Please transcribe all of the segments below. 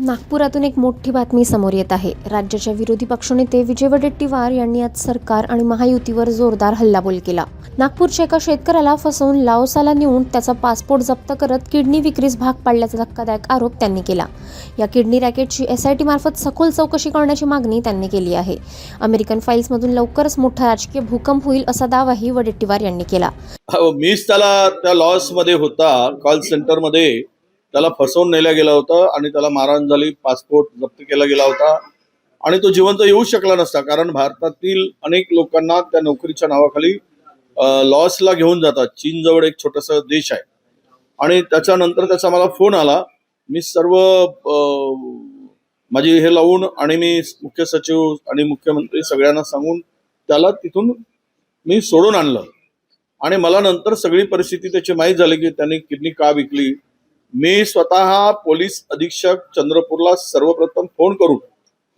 नागपुरातून एक मोठी बातमी समोर येत आहे। राज्याच्या विरोधी पक्षनेते विजय वडेट्टीवार यांनी आज सरकार आणि महायुतीवर जोरदार हल्लाबोल केला। नागपूरच्या एका शेतकऱ्याला फसवून लाओसाला नेऊन त्याचा पासपोर्ट जप्त करत किडनी विक्रीस भाग पाडल्याचा धक्कादायक आरोप त्यांनी केला। या किडनी रॅकेटची SIT मार्फत सखोल चौकशी करण्याची मागणी त्यांनी केली आहे। अमेरिकन फाईल्समधून लवकरच मोठा राजकीय भूकंप होईल असा दावाही वडेट्टीवार यांनी केला। मीच त्याला त्या लॉस मध्ये होता, कॉल सेंटर मध्ये त्याला फसवून नेला गेला होता आणि त्याला मारहाण झाली, पासपोर्ट जप्त केला गेला होता आणि तो जिवंत येऊ शकला नसता, कारण भारतातील अनेक लोकांना त्या नोकरीच्या नावाखाली लॉसला घेऊन जातात। चीन जवळ एक छोटासा देश आहे आणि त्याच्यानंतर त्याचा मला फोन आला। मी सर्व माझी हे लावून आणि मी मुख्य सचिव आणि मुख्यमंत्री सगळ्यांना सांगून त्याला तिथून मी सोडून आणलं आणि मला नंतर सगळी परिस्थिती त्याची माहीत झाली की त्यांनी किडनी का विकली। मी स्वतः पोलीस अधीक्षक चंद्रपूरला सर्वप्रथम फोन करून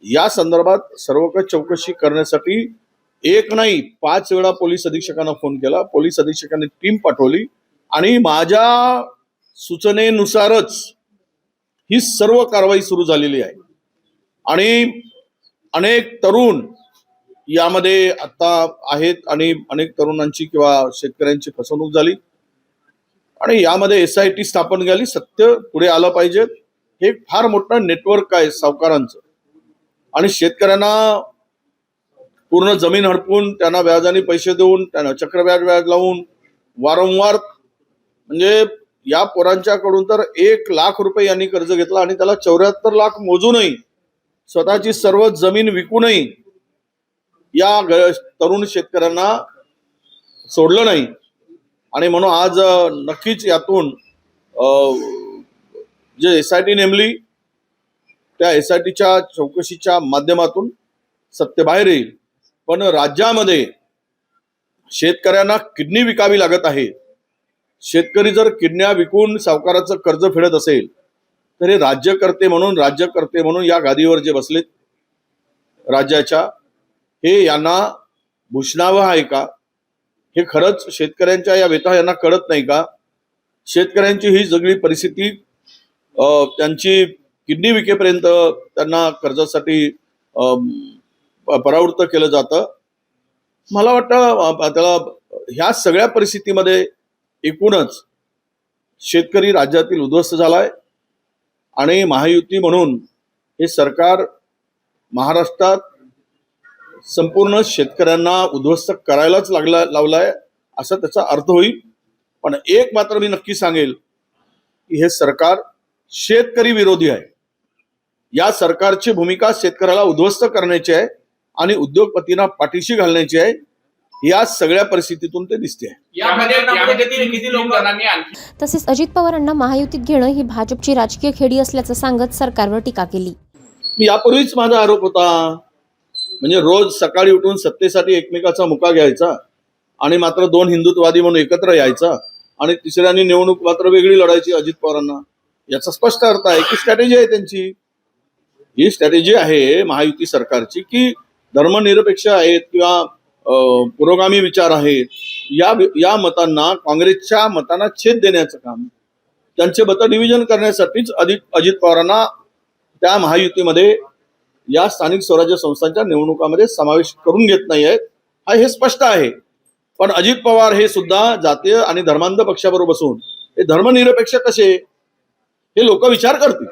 या संदर्भात सर्व काही चौकशी करण्यासाठी एक नाही 5 वेळा पोलीस अधीक्षकांना फोन केला। पोलीस अधीक्षकांनी टीम पाठवली आणि माझ्या सूचनेनुसारच ही सर्व कारवाई सुरू झालेली आहे आणि अनेक तरुण यामध्ये आता आहेत आणि अनेक तरुणांची किंवा शेतकऱ्यांची फसवणूक झाली आणि यामध्ये SIT स्थापन झाली। सत्य पुढे आलं पाहिजे। हे फार मोठं नेटवर्क आहे सावकारांचं आणि शेतकऱ्यांना पूर्ण जमीन हडपून त्यांना व्याजाने पैसे देऊन त्यांना चक्रव्याज लावून वारंवार, म्हणजे या पोरांच्याकडून तर 1 लाख रुपये यांनी कर्ज घेतला आणि त्याला 74 लाख मोजूनही स्वतःची सर्व जमीन विकूनही या तरुण शेतकऱ्यांना सोडलं नाही आणि म्हणून आज नक्कीच यातून जे SIT नेमली त्या SITच्या चौकशीच्या माध्यमातून सत्य बाहेर येईल। पण राज्यामध्ये शेतकऱ्यांना किडनी विकावी लागत आहे। शेतकरी जर किडन्या विकून सावकाराचं कर्ज फेडत असेल तर हे राज्यकर्ते म्हणून या गादीवर जे बसलेत राज्याच्या, हे यांना भूषणावं आहे का? हे खरंच शेतकऱ्यांच्या या व्यथा यांना कळत नाही का? शेतकऱ्यांची ही सगळी परिस्थिती त्यांची किडनी विकेपर्यंत त्यांना कर्जासाठी परावृत्त केलं जातं। मला वाटतं त्याला ह्या सगळ्या परिस्थितीमध्ये एकूणच शेतकरी राज्यातील उद्ध्वस्त झालाय आणि महायुती म्हणून हे सरकार महाराष्ट्रात संपूर्ण शेतकऱ्यांना उद्ध्वस्त करायलाच लावलाय असा त्याचा अर्थ होईल। पण एक मात्र मी नक्की सांगेल की हे सरकार शेतकरी विरोधी आहे। या सरकारची भूमिका शेतकऱ्याला उद्ध्वस्त करण्याची आहे आणि उद्योगपतींना पाठीशी घालण्याची आहे। या सगळ्या परिस्थितीतून ते दिसते आहे। तसेच अजित पवारांना महायुतीत घेणं ही भाजपची राजकीय खेळी असल्याचं सांगत सरकारवर टीका केली। यापूर्वीच माझा आरोप होता, म्हणजे रोज सकाळी उठून सत्तेसाठी एकमेकाचा मुका घ्यायचा आणि मात्र 2 हिंदुत्ववादी म्हणून एकत्र यायचा आणि तिसऱ्याने निवडणूक मात्र वेगळी लढायची अजित पवारांना। याचा स्पष्ट अर्थ आहे की स्ट्रॅटेजी आहे त्यांची। ही स्ट्रॅटेजी आहे महायुती सरकारची की धर्मनिरपेक्ष आहेत किंवा पुरोगामी विचार आहेत, या मतांना, काँग्रेसच्या मतांना छेद देण्याचं काम, त्यांचे मत डिव्हिजन करण्यासाठीच अजित पवारांना त्या महायुतीमध्ये या स्थानिक स्वराज्य संस्थांच्या निवडणुकामध्ये समावेश करून घेत नाही आहेत, हे स्पष्ट आहे। पण अजित पवार हे सुद्धा जातीय आणि धर्मांध पक्षाबरोबर बसून हे धर्मनिरपेक्ष कसे, हे लोक विचार करतील।